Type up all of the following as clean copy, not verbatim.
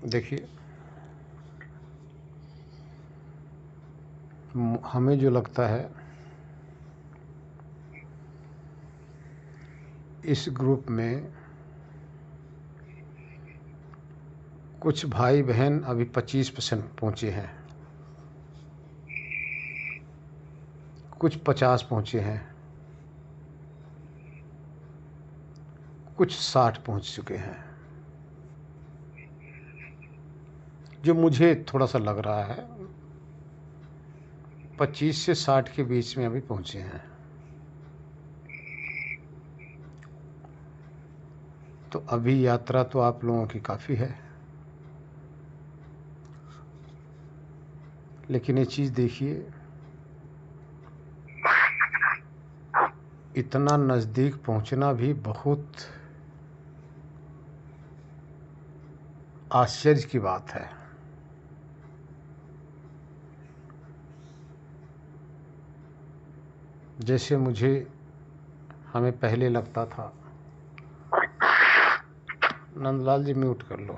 देखिए, हमें जो लगता है इस ग्रुप में कुछ भाई बहन अभी 25% पहुँचे हैं, कुछ 50 पहुँचे हैं, कुछ 60 पहुँच चुके हैं। जो मुझे थोड़ा सा लग रहा है 25 से 60 के बीच में अभी पहुँचे हैं। तो अभी यात्रा तो आप लोगों की काफ़ी है, लेकिन ये चीज़ देखिए, इतना नज़दीक पहुंचना भी बहुत आश्चर्य की बात है। जैसे हमें पहले लगता था, नंदलाल जी म्यूट कर लो।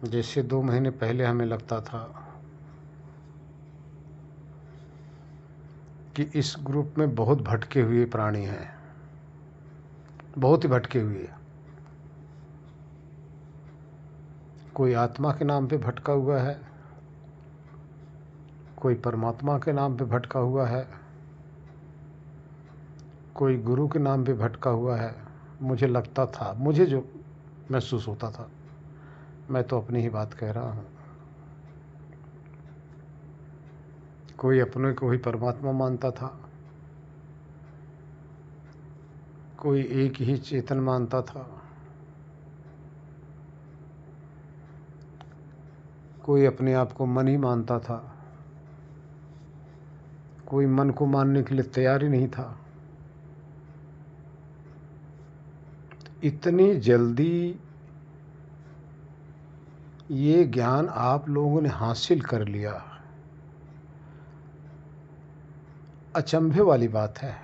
जैसे 2 महीने पहले हमें लगता था कि इस ग्रुप में बहुत भटके हुए प्राणी हैं, बहुत ही भटके हुए। कोई आत्मा के नाम पे भटका हुआ है, कोई परमात्मा के नाम पे भटका हुआ है, कोई गुरु के नाम पे भटका हुआ है। मुझे लगता था, मुझे जो महसूस होता था, मैं तो अपनी ही बात कह रहा हूँ, कोई अपने को ही परमात्मा मानता था, कोई एक ही चेतन मानता था, कोई अपने आप को मन ही मानता था, कोई मन को मानने के लिए तैयार ही नहीं था। इतनी जल्दी ये ज्ञान आप लोगों ने हासिल कर लिया, अचंभे वाली बात है,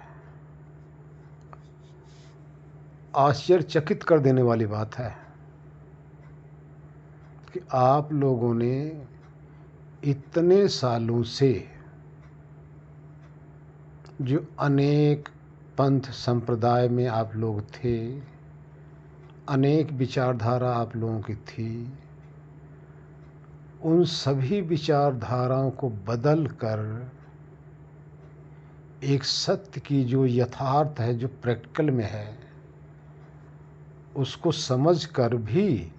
आश्चर्यचकित कर देने वाली बात है कि आप लोगों ने इतने सालों से जो अनेक पंथ संप्रदाय में आप लोग थे, अनेक विचारधारा आप लोगों की थी, उन सभी विचारधाराओं को बदल कर एक सत्य की जो यथार्थ है, जो प्रैक्टिकल में है, उसको समझ कर भी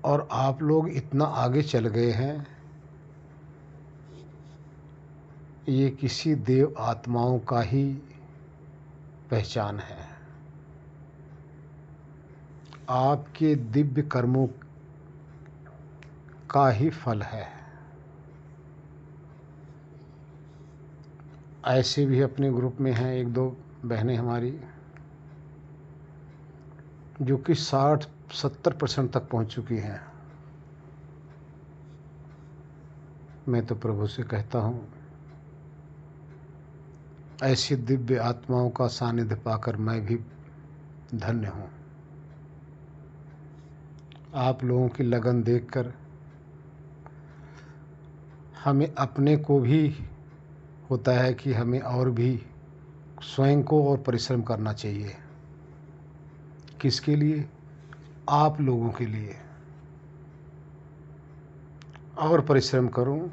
और आप लोग इतना आगे चल गए हैं, ये किसी देव आत्माओं का ही पहचान है, आपके दिव्य कर्मों का ही फल है। ऐसे भी अपने ग्रुप में हैं 1-2 बहनें हमारी जो कि 60-70% तक पहुंच चुकी हैं। मैं तो प्रभु से कहता हूँ, ऐसी दिव्य आत्माओं का सानिध्य पाकर मैं भी धन्य हूँ। आप लोगों की लगन देखकर हमें अपने को भी होता है कि हमें और भी स्वयं को और परिश्रम करना चाहिए। किसके लिए? आप लोगों के लिए। और परिश्रम करूं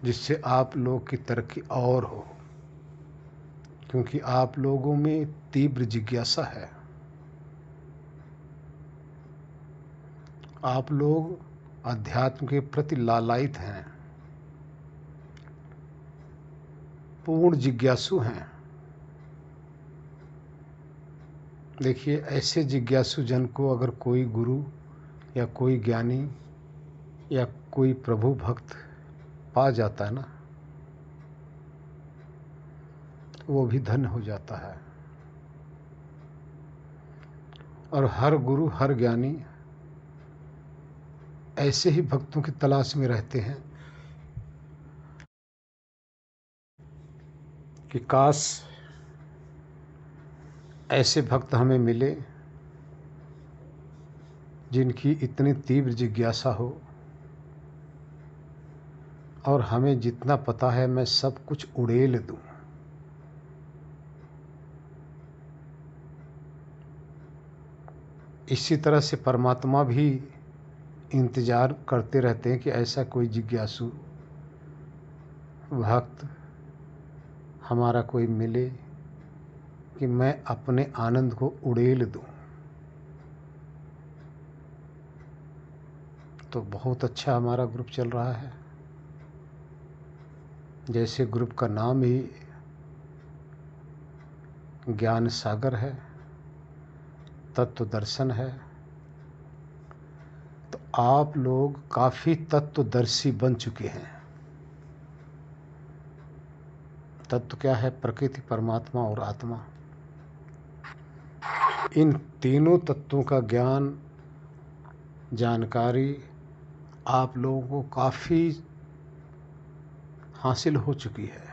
जिससे आप लोग की तरक्की और हो, क्योंकि आप लोगों में तीव्र जिज्ञासा है। आप लोग अध्यात्म के प्रति लालायित हैं, पूर्ण जिज्ञासु हैं। देखिए, ऐसे जिज्ञासु जन को अगर कोई गुरु या कोई ज्ञानी या कोई प्रभु भक्त पा जाता है ना, वो भी धन्य हो जाता है। और हर गुरु, हर ज्ञानी ऐसे ही भक्तों की तलाश में रहते हैं कि काश ऐसे भक्त हमें मिले जिनकी इतनी तीव्र जिज्ञासा हो, और हमें जितना पता है मैं सब कुछ उड़ेल दूं। इसी तरह से परमात्मा भी इंतज़ार करते रहते हैं कि ऐसा कोई जिज्ञासु भक्त हमारा कोई मिले कि मैं अपने आनंद को उड़ेल दूं। तो बहुत अच्छा हमारा ग्रुप चल रहा है। जैसे ग्रुप का नाम ही ज्ञान सागर है, तत्व दर्शन है, तो आप लोग काफ़ी तत्वदर्शी बन चुके हैं। तत्व क्या है? प्रकृति, परमात्मा और आत्मा। इन तीनों तत्वों का ज्ञान, जानकारी आप लोगों को काफ़ी हासिल हो चुकी है।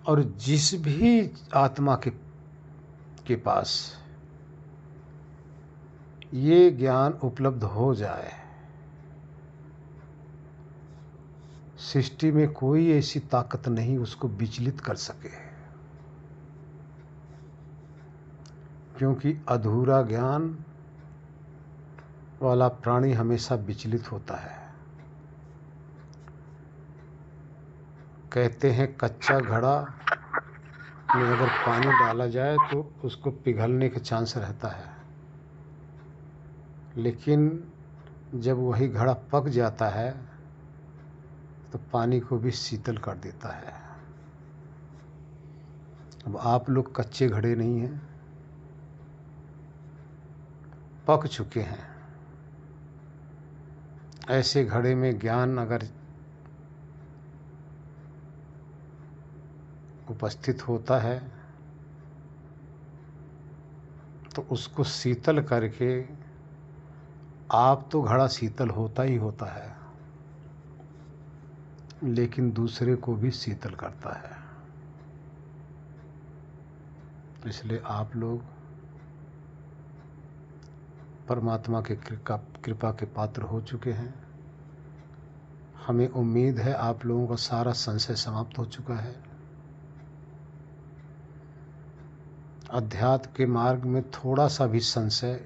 और जिस भी आत्मा के पास ये ज्ञान उपलब्ध हो जाए, सृष्टि में कोई ऐसी ताकत नहीं उसको विचलित कर सके, क्योंकि अधूरा ज्ञान वाला प्राणी हमेशा विचलित होता है। कहते हैं कच्चा घड़ा में अगर पानी डाला जाए तो उसको पिघलने के चांस रहता है, लेकिन जब वही घड़ा पक जाता है तो पानी को भी शीतल कर देता है। अब आप लोग कच्चे घड़े नहीं हैं, पक चुके हैं। ऐसे घड़े में ज्ञान अगर उपस्थित होता है तो उसको शीतल करके, आप तो घड़ा शीतल होता ही होता है, लेकिन दूसरे को भी शीतल करता है। इसलिए आप लोग परमात्मा के कृपा के पात्र हो चुके हैं। हमें उम्मीद है आप लोगों का सारा संशय समाप्त हो चुका है। अध्यात्म के मार्ग में थोड़ा सा भी संशय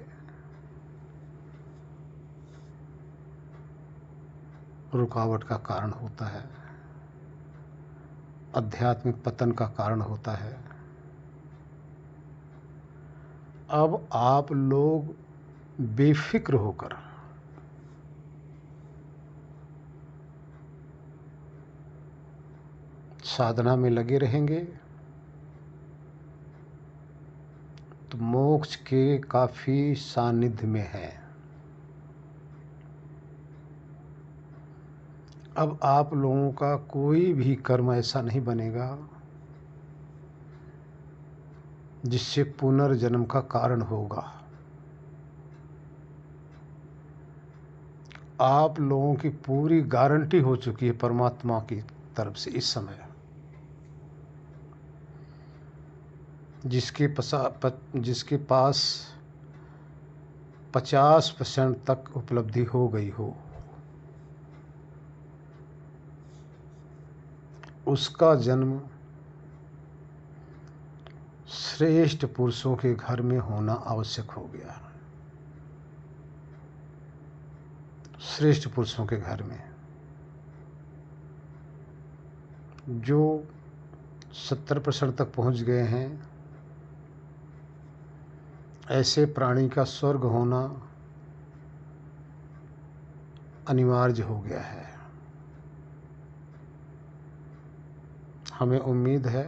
रुकावट का कारण होता है, आध्यात्मिक पतन का कारण होता है। अब आप लोग बेफिक्र होकर साधना में लगे रहेंगे तो मोक्ष के काफ़ी सानिध्य में है। अब आप लोगों का कोई भी कर्म ऐसा नहीं बनेगा जिससे पुनर्जन्म का कारण होगा। आप लोगों की पूरी गारंटी हो चुकी है परमात्मा की तरफ से इस समय। जिसके पास 50% तक उपलब्धि हो गई हो, उसका जन्म श्रेष्ठ पुरुषों के घर में होना आवश्यक हो गया। श्रेष्ठ पुरुषों के घर में, जो 70% तक पहुंच गए हैं, ऐसे प्राणी का स्वर्ग होना अनिवार्य हो गया है। हमें उम्मीद है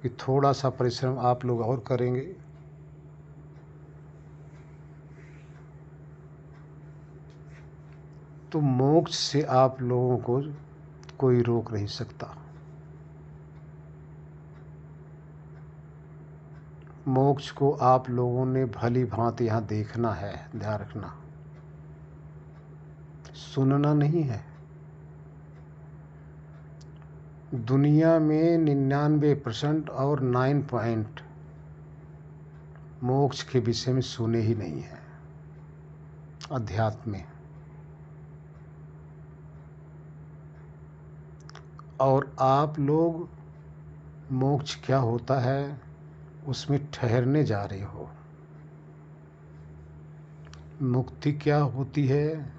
कि थोड़ा सा परिश्रम आप लोग और करेंगे तो मोक्ष से आप लोगों को कोई रोक नहीं सकता। मोक्ष को आप लोगों ने भली भांति यहाँ देखना है, ध्यान रखना, सुनना नहीं है। दुनिया में 99% और 9 पॉइंट मोक्ष के विषय में सुने ही नहीं है अध्यात्म में। और आप लोग मोक्ष क्या होता है उसमें ठहरने जा रहे हो। मुक्ति क्या होती है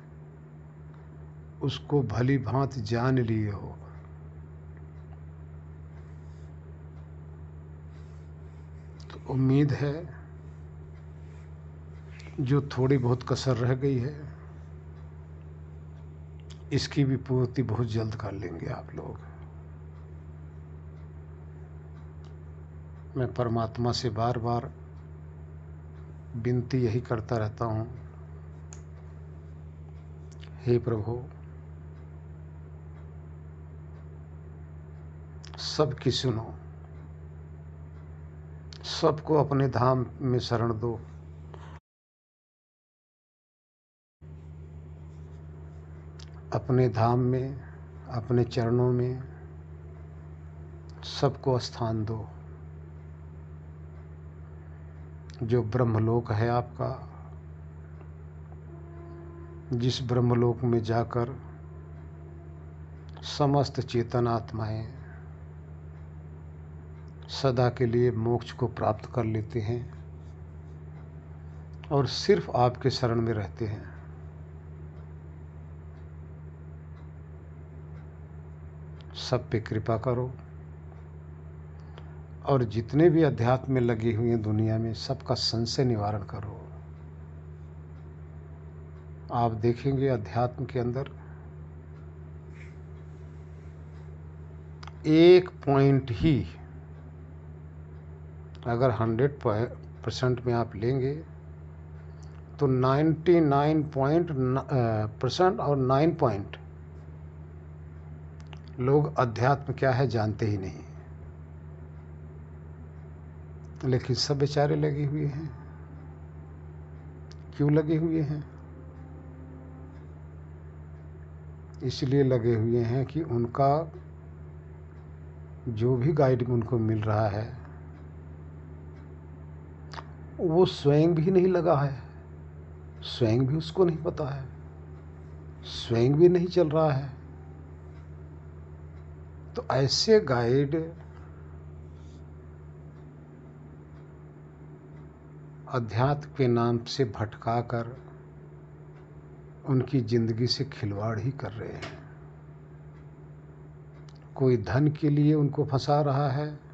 उसको भली भांति जान लिए हो। तो उम्मीद है जो थोड़ी बहुत कसर रह गई है इसकी भी पूर्ति बहुत जल्द कर लेंगे आप लोग। मैं परमात्मा से बार बार विनती यही करता रहता हूँ, हे प्रभु सबकी सुनो, सबको अपने धाम में शरण दो। अपने धाम में, अपने चरणों में सबको स्थान दो। जो ब्रह्मलोक है आपका, जिस ब्रह्मलोक में जाकर समस्त चेतन आत्माएं सदा के लिए मोक्ष को प्राप्त कर लेते हैं और सिर्फ आपके शरण में रहते हैं। सब पे कृपा करो और जितने भी अध्यात्म में लगे हुए हैं दुनिया में सबका संशय निवारण करो। आप देखेंगे अध्यात्म के अंदर एक पॉइंट ही अगर 100% में आप लेंगे तो 99% और 9 पॉइंट लोग अध्यात्म क्या है जानते ही नहीं, लेकिन सब बेचारे लगे हुए हैं। क्यों लगे हुए हैं? इसलिए लगे हुए हैं कि उनका जो भी गाइड उनको मिल रहा है वो स्वयं भी नहीं लगा है, स्वयं भी उसको नहीं पता है, स्वयं भी नहीं चल रहा है। तो ऐसे गाइड अध्यात्म के नाम से भटका कर उनकी जिंदगी से खिलवाड़ ही कर रहे हैं। कोई धन के लिए उनको फंसा रहा है,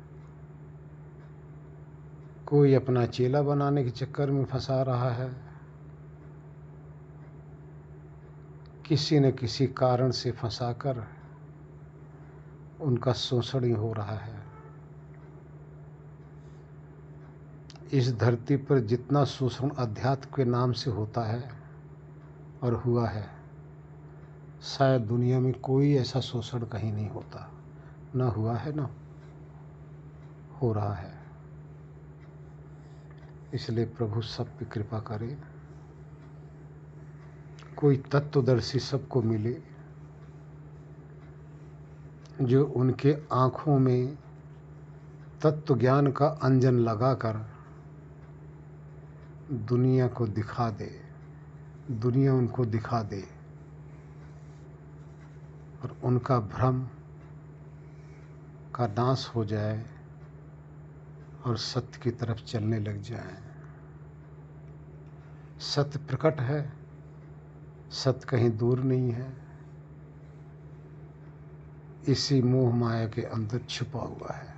कोई अपना चेला बनाने के चक्कर में फंसा रहा है, किसी न किसी कारण से फंसाकर उनका शोषण ही हो रहा है। इस धरती पर जितना शोषण अध्यात्म के नाम से होता है और हुआ है, शायद दुनिया में कोई ऐसा शोषण कहीं नहीं होता, ना हुआ है ना हो रहा है। इसलिए प्रभु सब पे कृपा करे, कोई तत्वदर्शी सबको मिले जो उनके आँखों में तत्व ज्ञान का अंजन लगाकर दुनिया को दिखा दे, दुनिया उनको दिखा दे और उनका भ्रम का नाश हो जाए और सत्य की तरफ चलने लग जाए। सत्य प्रकट है, सत्य कहीं दूर नहीं है, इसी मोह माया के अंदर छुपा हुआ है।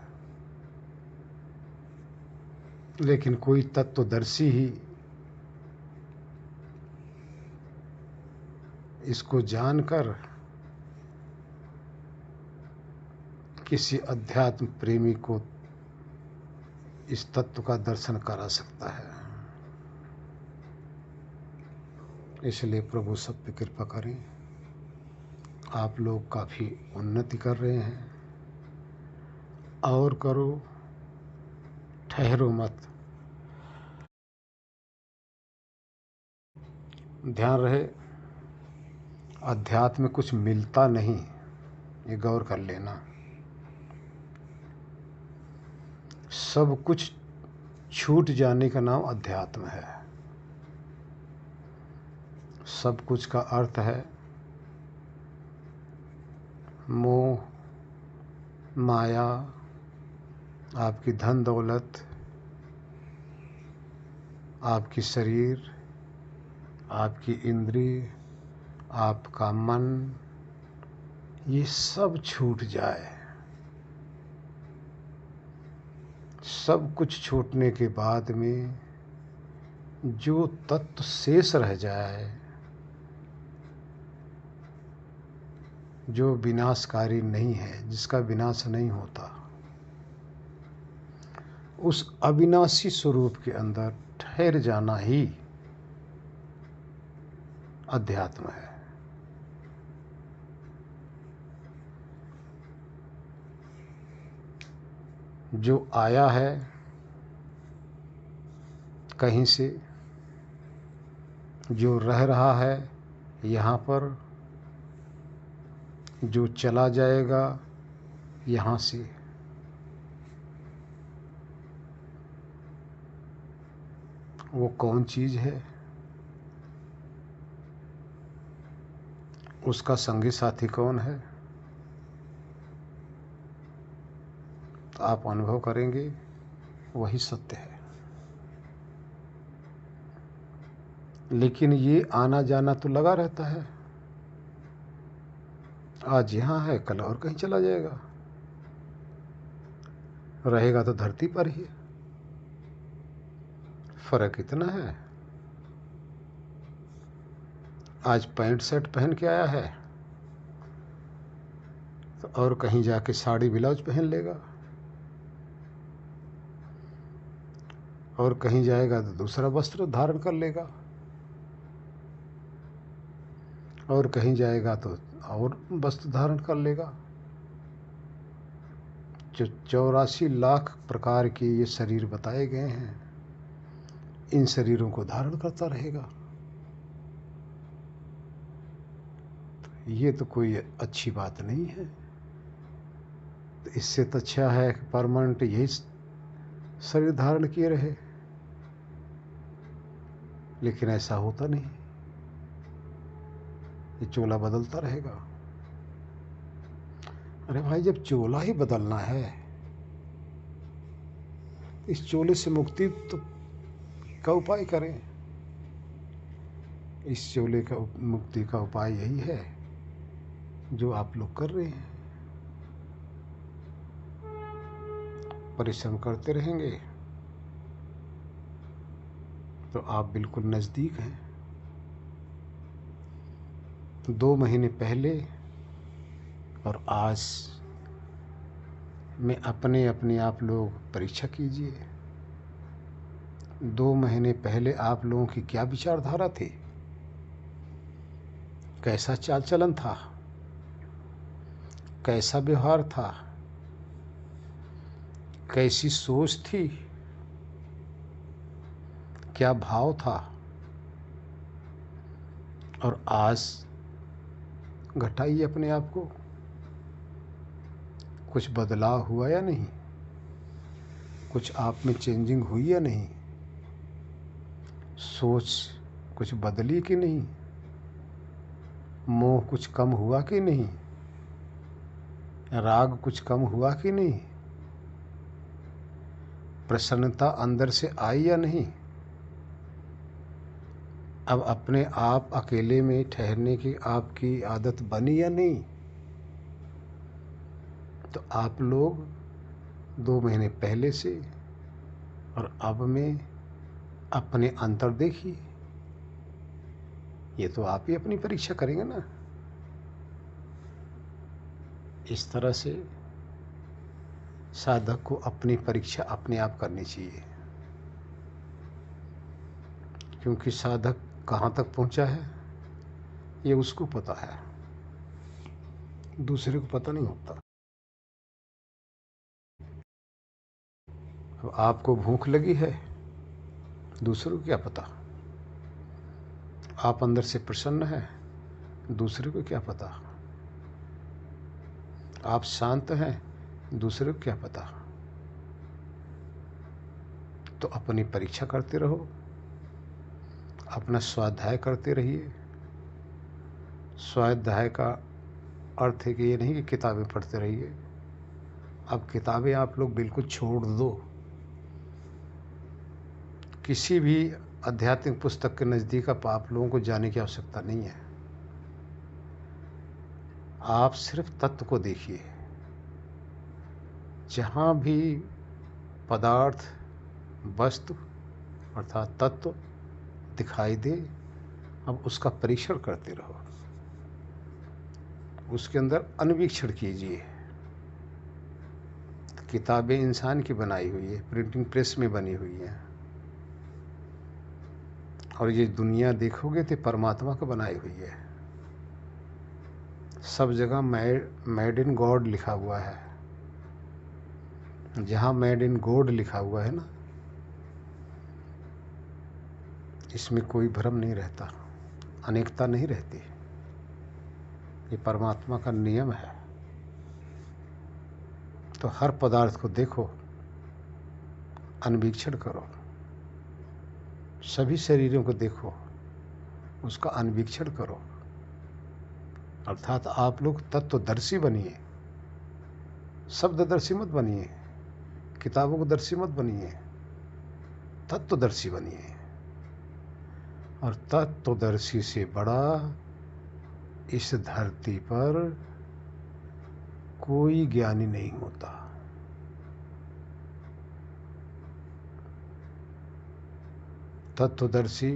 लेकिन कोई तत्वदर्शी ही इसको जानकर किसी अध्यात्म प्रेमी को इस तत्व का दर्शन करा सकता है। इसलिए प्रभु सब पे कृपा करें। आप लोग काफ़ी उन्नति कर रहे हैं, और करो, ठहरो मत। ध्यान रहे अध्यात्म में कुछ मिलता नहीं, ये गौर कर लेना। सब कुछ छूट जाने का नाम अध्यात्म है। सब कुछ का अर्थ है मोह, माया, आपकी धन दौलत, आपकी शरीर, आपकी इंद्रिय, आपका मन, ये सब छूट जाए। सब कुछ छूटने के बाद में जो तत्व शेष रह जाए, जो विनाशकारी नहीं है, जिसका विनाश नहीं होता, उस अविनाशी स्वरूप के अंदर ठहर जाना ही अध्यात्म है। जो आया है कहीं से, जो रह रहा है यहाँ पर, जो चला जाएगा यहाँ से, वो कौन चीज़ है, उसका संगी साथी कौन है, तो आप अनुभव करेंगे वही सत्य है। लेकिन ये आना जाना तो लगा रहता है। आज यहाँ है, कल और कहीं चला जाएगा, रहेगा तो धरती पर ही। फर्क इतना है, आज पैंट शर्ट पहन के आया है तो और कहीं जाके साड़ी ब्लाउज पहन लेगा, और कहीं जाएगा तो दूसरा वस्त्र धारण कर लेगा, और कहीं जाएगा तो और वस्त्र धारण कर लेगा। जो 84 लाख प्रकार के ये शरीर बताए गए हैं, इन शरीरों को धारण करता रहेगा। ये तो कोई अच्छी बात नहीं है। तो इससे तो अच्छा है कि परमानेंट यही शरीर धारण किए रहे, लेकिन ऐसा होता नहीं। ये चोला बदलता रहेगा। अरे भाई, जब चोला ही बदलना है, इस चोले से मुक्ति तो का उपाय करें। इस चोले का मुक्ति का उपाय यही है जो आप लोग कर रहे हैं। परिश्रम करते रहेंगे तो आप बिल्कुल नज़दीक हैं। 2 महीने पहले और आज में अपने आप लोग परीक्षा कीजिए। 2 महीने पहले आप लोगों की क्या विचारधारा थी, कैसा चाल चलन था, कैसा व्यवहार था, कैसी सोच थी, क्या भाव था, और आज घटाइए अपने आप को। कुछ बदलाव हुआ या नहीं, कुछ आप में चेंजिंग हुई या नहीं, सोच कुछ बदली कि नहीं, मोह कुछ कम हुआ कि नहीं, राग कुछ कम हुआ कि नहीं, प्रसन्नता अंदर से आई या नहीं, अब अपने आप अकेले में ठहरने की आपकी आदत बनी या नहीं। तो आप लोग 2 महीने पहले से और अब में अपने अंतर देखिए। ये तो आप ही अपनी परीक्षा करेंगे ना। इस तरह से साधक को अपनी परीक्षा अपने आप करनी चाहिए, क्योंकि साधक कहाँ तक पहुँचा है ये उसको पता है, दूसरे को पता नहीं होता। अब आपको भूख लगी है, दूसरे को क्या पता। आप अंदर से प्रसन्न हैं, दूसरे को क्या पता। आप शांत हैं, दूसरे को क्या पता। तो अपनी परीक्षा करते रहो, अपना स्वाध्याय करते रहिए। स्वाध्याय का अर्थ है कि ये नहीं कि किताबें पढ़ते रहिए। अब किताबें आप लोग बिल्कुल छोड़ दो। किसी भी आध्यात्मिक पुस्तक के नज़दीक आप लोगों को जाने की आवश्यकता नहीं है। आप सिर्फ तत्व को देखिए। जहाँ भी पदार्थ, वस्तु अर्थात तत्व दिखाई दे, अब उसका परीक्षण करते रहो, उसके अंदर अन्वीक्षण कीजिए। किताबें इंसान की बनाई हुई है, प्रिंटिंग प्रेस में बनी हुई है, और ये दुनिया देखोगे तो परमात्मा का बनाई हुई है। सब जगह मेड इन गॉड लिखा हुआ है। जहाँ मेड इन गॉड लिखा हुआ है ना, इसमें कोई भ्रम नहीं रहता, अनेकता नहीं रहती। ये परमात्मा का नियम है। तो हर पदार्थ को देखो, अन्वीक्षण करो। सभी शरीरों को देखो, उसका अन्वीक्षण करो। अर्थात आप लोग तत्वदर्शी बनिए, शब्ददर्शी मत बनिए, किताबों को दर्शी मत बनिए, तत्वदर्शी बनिए। और तत्वदर्शी से बड़ा इस धरती पर कोई ज्ञानी नहीं होता। तत्वदर्शी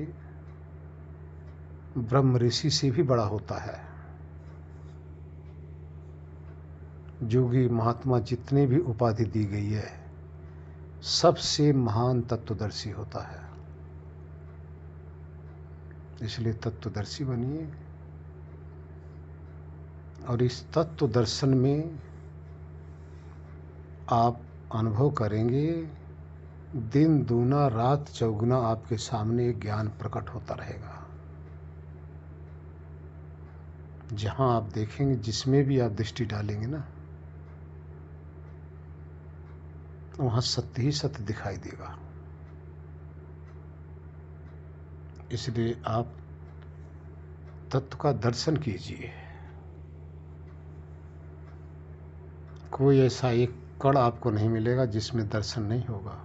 ब्रह्म ऋषि से भी बड़ा होता है। जोगी महात्मा जितने भी उपाधि दी गई है, सबसे महान तत्वदर्शी होता है। इसलिए तत्वदर्शी बनिए। और इस तत्व दर्शन में आप अनुभव करेंगे, दिन दूना रात चौगुना आपके सामने ज्ञान प्रकट होता रहेगा। जहाँ आप देखेंगे, जिसमें भी आप दृष्टि डालेंगे ना, वहाँ सत्य ही सत्य दिखाई देगा। इसलिए आप तत्व का दर्शन कीजिए। कोई ऐसा एक कण आपको नहीं मिलेगा जिसमें दर्शन नहीं होगा।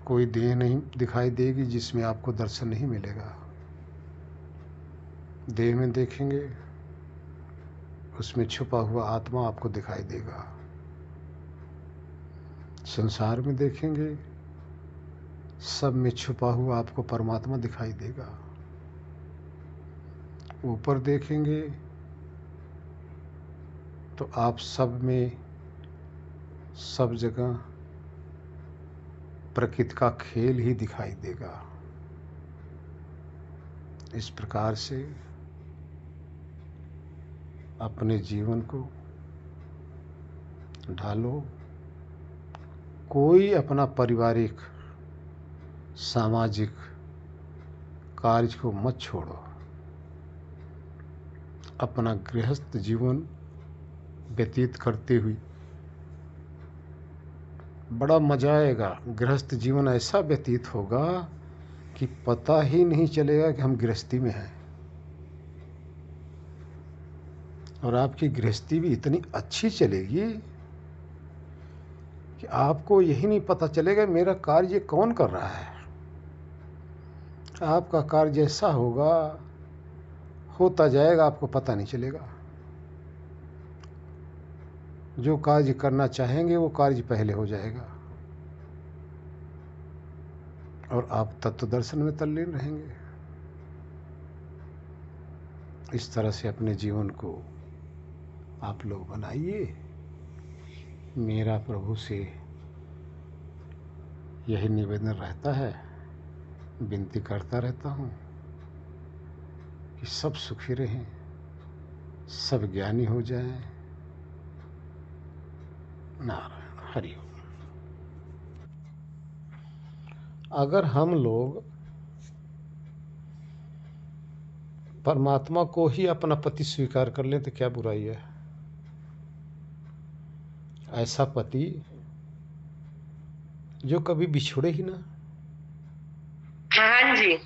कोई देह नहीं दिखाई देगी जिसमें आपको दर्शन नहीं मिलेगा। देह में देखेंगे, उसमें छुपा हुआ आत्मा आपको दिखाई देगा। संसार में देखेंगे, सब में छुपा हुआ आपको परमात्मा दिखाई देगा। ऊपर देखेंगे तो आप सब में, सब जगह प्रकृति का खेल ही दिखाई देगा। इस प्रकार से अपने जीवन को ढालो। कोई अपना पारिवारिक सामाजिक कार्य को मत छोड़ो। अपना गृहस्थ जीवन व्यतीत करते हुए बड़ा मजा आएगा। गृहस्थ जीवन ऐसा व्यतीत होगा कि पता ही नहीं चलेगा कि हम गृहस्थी में हैं। और आपकी गृहस्थी भी इतनी अच्छी चलेगी कि आपको यही नहीं पता चलेगा मेरा कार्य कौन कर रहा है। आपका कार्य जैसा होगा, होता जाएगा, आपको पता नहीं चलेगा। जो कार्य करना चाहेंगे वो कार्य पहले हो जाएगा और आप तत्व दर्शन में तल्लीन रहेंगे। इस तरह से अपने जीवन को आप लोग बनाइए। मेरा प्रभु से यही निवेदन रहता है, विनती करता रहता हूँ कि सब सुखी रहें, सब ज्ञानी हो जाएं। नारायण हरि ओम। अगर हम लोग परमात्मा को ही अपना पति स्वीकार कर लें तो क्या बुराई है। ऐसा पति जो कभी बिछुड़े ही ना। हाँ जी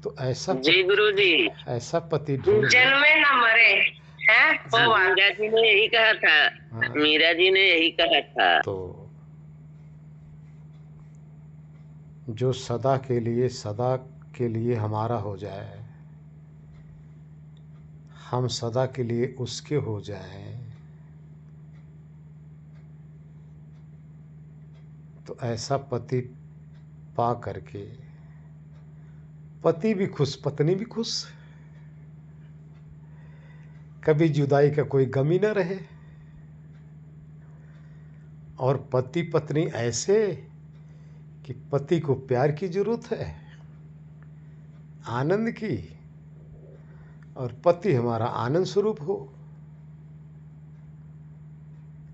तो जी गुरु जी, ऐसा पति ढूंढ ले। जन्मे न मरे हैं वो मीरा जी ने यही कहा था। हाँ, मीरा जी ने यही कहा था। तो जो सदा के लिए हमारा हो जाए, हम सदा के लिए उसके हो जाएं, तो ऐसा पति पा करके पति भी खुश, पत्नी भी खुश, कभी जुदाई का कोई गम ही न रहे। और पति पत्नी ऐसे कि पति को प्यार की जरूरत है, आनंद की, और पति हमारा आनंद स्वरूप हो,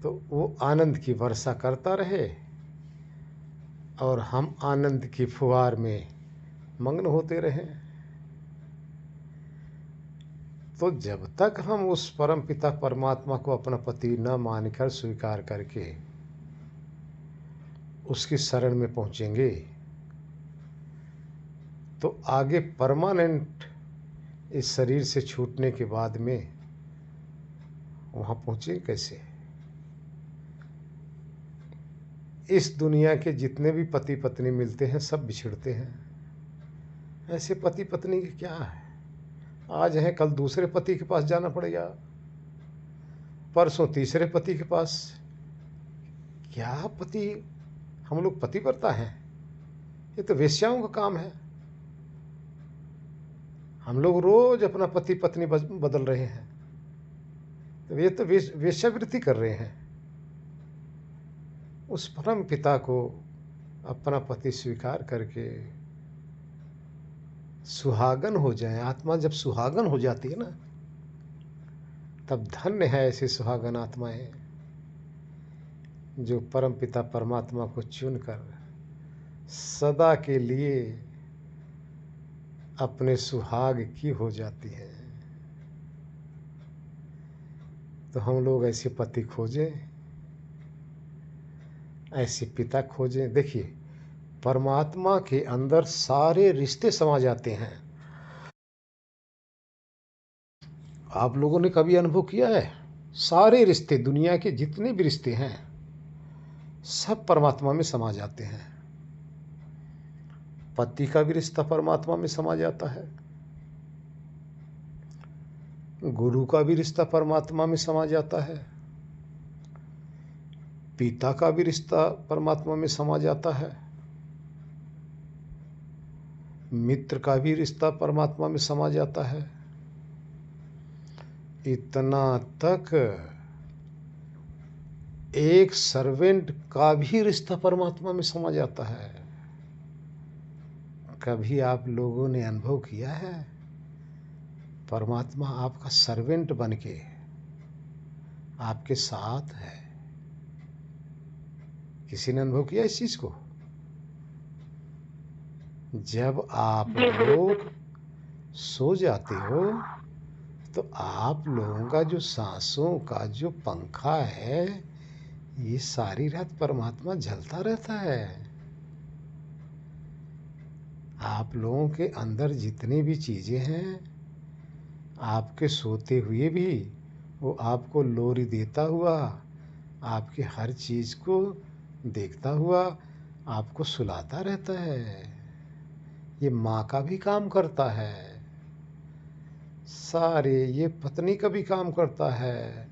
तो वो आनंद की वर्षा करता रहे और हम आनंद की फुहार में मग्न होते रहें। तो जब तक हम उस परम पिता परमात्मा को अपना पति न मानकर स्वीकार करके उसकी शरण में पहुंचेंगे, तो आगे परमानेंट इस शरीर से छूटने के बाद में वहाँ पहुँचेंगे कैसे। इस दुनिया के जितने भी पति पत्नी मिलते हैं सब बिछड़ते हैं। ऐसे पति पत्नी की क्या है, आज हैं कल दूसरे पति के पास जाना पड़ेगा, परसों तीसरे पति के पास। क्या पति, हम लोग पतिव्रता हैं? ये तो वेश्याओं का काम है। हम लोग रोज अपना पति पत्नी बदल रहे हैं, तो ये तो वेश्यावृत्ति कर रहे हैं। उस परम पिता को अपना पति स्वीकार करके सुहागन हो जाए। आत्मा जब सुहागन हो जाती है ना, तब धन्य है ऐसी सुहागन आत्माएं जो परम पिता परमात्मा को चुनकर सदा के लिए अपने सुहाग की हो जाती है। तो हम लोग ऐसे पति खोजें, ऐसे पिता खोजें। देखिए, परमात्मा के अंदर सारे रिश्ते समा जाते हैं। आप लोगों ने कभी अनुभव किया है? सारे रिश्ते, दुनिया के जितने भी रिश्ते हैं, सब परमात्मा में समा जाते हैं। पति का भी रिश्ता परमात्मा में समा जाता है, गुरु का भी रिश्ता परमात्मा में समा जाता है, पिता का भी रिश्ता परमात्मा में समा जाता है, मित्र का भी रिश्ता परमात्मा में समा जाता है। इतना तक एक सर्वेंट का भी रिश्ता परमात्मा में समा जाता है। कभी आप लोगों ने अनुभव किया है परमात्मा आपका सर्वेंट बनके आपके साथ है? किसी ने अनुभव किया इस चीज को? जब आप लोग सो जाते हो तो आप लोगों का जो सांसों का जो पंखा है, ये सारी रात परमात्मा जलता रहता है। आप लोगों के अंदर जितनी भी चीजें हैं, आपके सोते हुए भी वो आपको लोरी देता हुआ, आपके हर चीज को देखता हुआ आपको सुलाता रहता है। ये माँ का भी काम करता है सारे, ये पत्नी का भी काम करता है,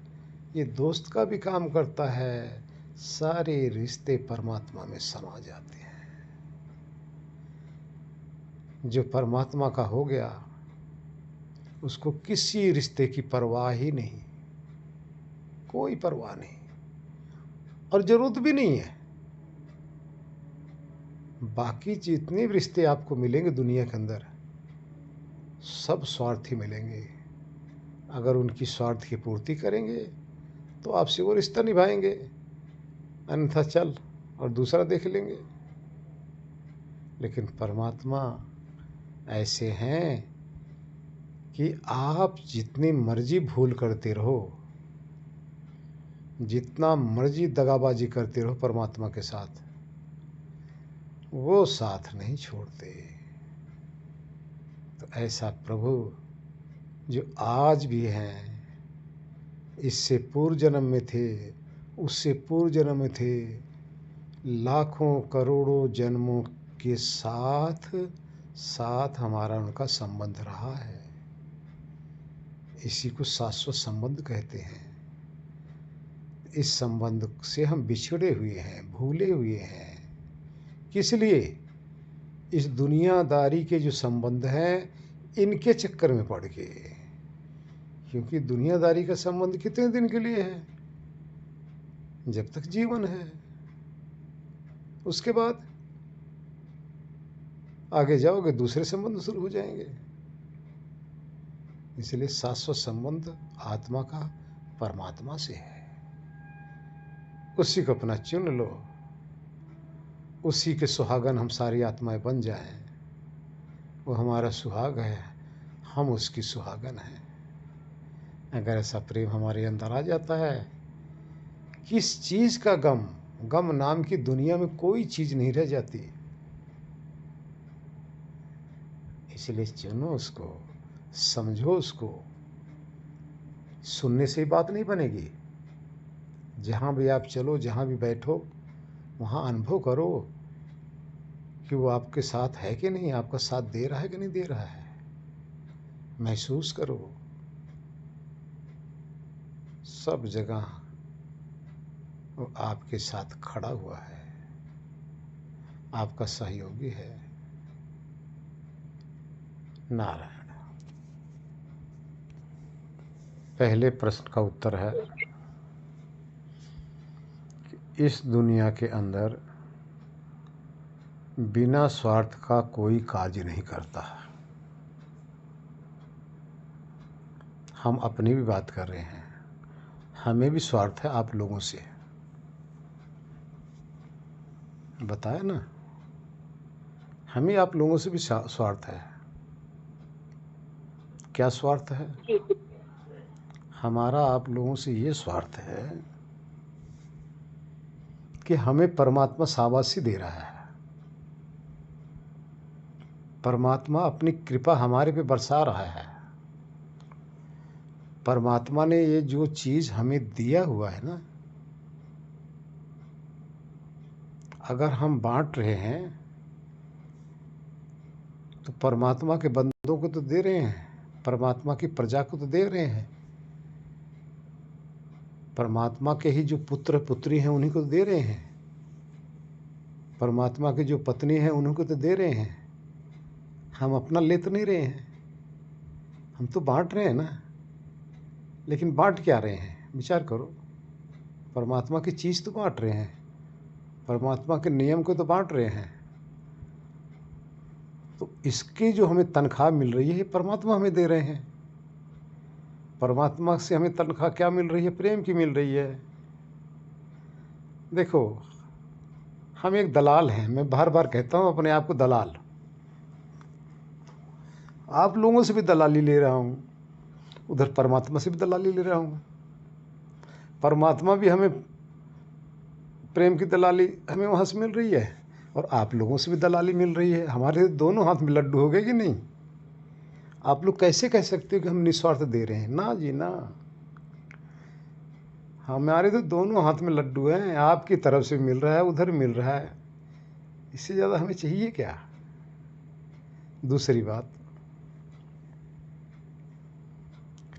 ये दोस्त का भी काम करता है। सारे रिश्ते परमात्मा में समा जाते हैं। जो परमात्मा का हो गया उसको किसी रिश्ते की परवाह ही नहीं, कोई परवाह नहीं, और जरूरत भी नहीं है। बाकी जितने भी रिश्ते आपको मिलेंगे दुनिया के अंदर, सब स्वार्थी मिलेंगे। अगर उनकी स्वार्थ की पूर्ति करेंगे तो आपसे वो रिश्ता निभाएंगे, अन्यथा चल और दूसरा देख लेंगे। लेकिन परमात्मा ऐसे हैं कि आप जितनी मर्जी भूल करते रहो, जितना मर्जी दगाबाजी करते रहो परमात्मा के साथ, वो साथ नहीं छोड़ते। तो ऐसा प्रभु जो आज भी हैं, इससे पूर्व जन्म में थे, उससे पूर्व जन्म में थे, लाखों करोड़ों जन्मों के साथ साथ हमारा उनका संबंध रहा है। इसी को शाश्वत संबंध कहते हैं। इस संबंध से हम बिछड़े हुए हैं, भूले हुए हैं। किस लिए? इस दुनियादारी के जो संबंध हैं, इनके चक्कर में पड़ गए। क्योंकि दुनियादारी का संबंध कितने दिन के लिए है? जब तक जीवन है। उसके बाद आगे जाओगे दूसरे संबंध शुरू हो जाएंगे। इसलिए शाश्वत संबंध आत्मा का परमात्मा से है। उसी को अपना चुन लो, उसी के सुहागन हम सारी आत्माएं बन जाएं। वो हमारा सुहाग है, हम उसकी सुहागन हैं। अगर ऐसा प्रेम हमारे अंदर आ जाता है, किस चीज़ का गम नाम की दुनिया में कोई चीज़ नहीं रह जाती। इसलिए चुनो उसको, समझो उसको। सुनने से ही बात नहीं बनेगी। जहाँ भी आप चलो, जहाँ भी बैठो, वहाँ अनुभव करो कि वो आपके साथ है कि नहीं, आपका साथ दे रहा है कि नहीं दे रहा है। महसूस करो। सब जगह वो आपके साथ खड़ा हुआ है, आपका सहयोगी है। नारायण। पहले प्रश्न का उत्तर है कि इस दुनिया के अंदर बिना स्वार्थ का कोई कार्य नहीं करता। हम अपनी भी बात कर रहे हैं, हमें भी स्वार्थ है आप लोगों से। बताया ना, हमें आप लोगों से भी स्वार्थ है। क्या स्वार्थ है? हमारा आप लोगों से ये स्वार्थ है कि हमें परमात्मा शाबाशी दे रहा है। परमात्मा अपनी कृपा हमारे पे बरसा रहा है। परमात्मा ने ये जो चीज़ हमें दिया हुआ है ना, अगर हम बांट रहे हैं तो परमात्मा के बंदों को तो दे रहे हैं, परमात्मा की प्रजा को तो दे रहे हैं, परमात्मा के ही जो पुत्र पुत्री हैं उन्हीं को तो दे रहे हैं, परमात्मा की जो पत्नी है उन्हीं को तो दे रहे हैं। हम अपना ले तो नहीं रहे हैं, हम तो बांट रहे हैं ना। लेकिन बांट क्या रहे हैं? विचार करो। परमात्मा की चीज़ तो बांट रहे हैं, परमात्मा के नियम को तो बांट रहे हैं। तो इसकी जो हमें तनख्वाह मिल रही है, परमात्मा हमें दे रहे हैं। परमात्मा से हमें तनख्वाह क्या मिल रही है? प्रेम की मिल रही है। देखो, हम एक दलाल हैं। मैं बार बार कहता हूँ अपने आप को दलाल। आप लोगों से भी दलाली ले रहा हूँ, उधर परमात्मा से भी दलाली ले रहा हूँ। परमात्मा भी हमें प्रेम की दलाली हमें वहाँ से मिल रही है, और आप लोगों से भी दलाली मिल रही है। हमारे दोनों हाथ में लड्डू हो गए कि नहीं? आप लोग कैसे कह सकते हो कि हम निस्वार्थ दे रहे हैं? ना जी ना, हमारे तो दोनों हाथ में लड्डू हैं। आपकी तरफ से मिल रहा है, उधर मिल रहा है, इससे ज़्यादा हमें चाहिए क्या? दूसरी बात,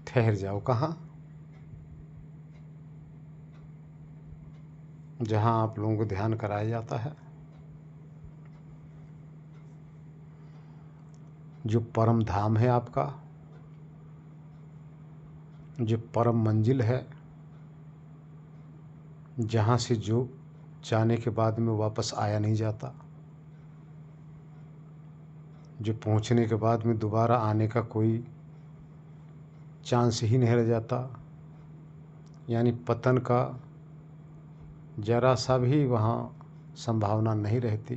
ठहर जाओ। कहाँ? जहाँ आप लोगों को ध्यान कराया जाता है, जो परम धाम है आपका, जो परम मंजिल है, जहाँ से जो जाने के बाद में वापस आया नहीं जाता, जो पहुँचने के बाद में दोबारा आने का कोई चांस ही नहीं रह जाता, यानी पतन का जरा सा भी वहाँ संभावना नहीं रहती।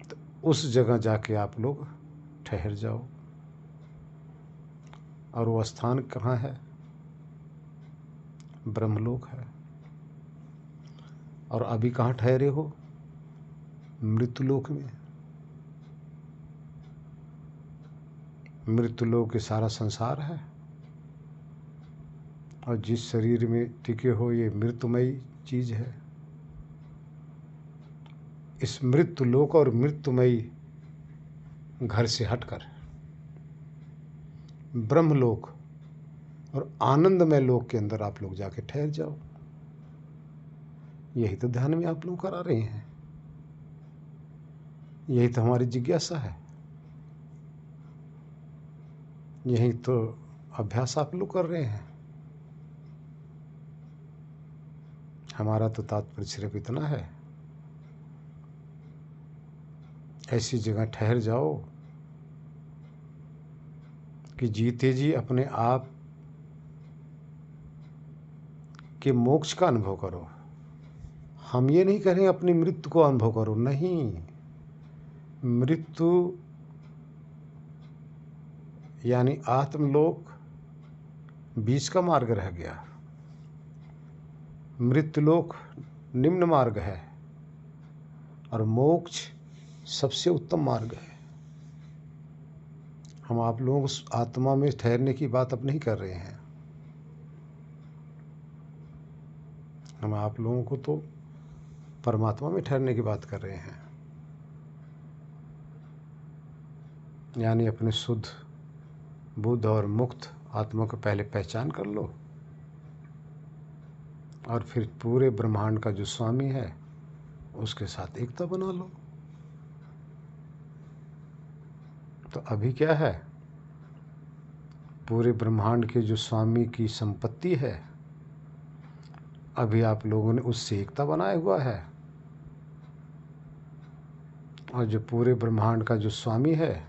तो उस जगह जाके आप लोग ठहर जाओ। और वो स्थान कहाँ है? ब्रह्मलोक है। और अभी कहाँ ठहरे हो? मृत्युलोक में। मृत्युलोक के सारा संसार है, और जिस शरीर में टिके हो ये मृत्युमयी चीज है। इस मृत्युलोक और मृत्युमयी घर से हटकर ब्रह्मलोक और आनंदमय लोक के अंदर आप लोग जाके ठहर जाओ। यही तो ध्यान में आप लोग करा रहे हैं, यही तो हमारी जिज्ञासा है, यही तो अभ्यास आप लोग कर रहे हैं। हमारा तो तात्पर्य सिर्फ इतना है, ऐसी जगह ठहर जाओ कि जीते जी अपने आप के मोक्ष का अनुभव करो। हम ये नहीं कह रहे अपनी मृत्यु को अनुभव करो, नहीं। मृत्यु यानी आत्मलोक बीच का मार्ग रह गया। मृत्युलोक निम्न मार्ग है और मोक्ष सबसे उत्तम मार्ग है। हम आप लोगों को आत्मा में ठहरने की बात अब नहीं कर रहे हैं, हम आप लोगों को तो परमात्मा में ठहरने की बात कर रहे हैं। यानी अपने शुद्ध बुद्ध और मुक्त आत्मा को पहले पहचान कर लो, और फिर पूरे ब्रह्मांड का जो स्वामी है उसके साथ एकता बना लो। तो अभी क्या है, पूरे ब्रह्मांड के जो स्वामी की संपत्ति है, अभी आप लोगों ने उससे एकता बनाया हुआ है, और जो पूरे ब्रह्मांड का जो स्वामी है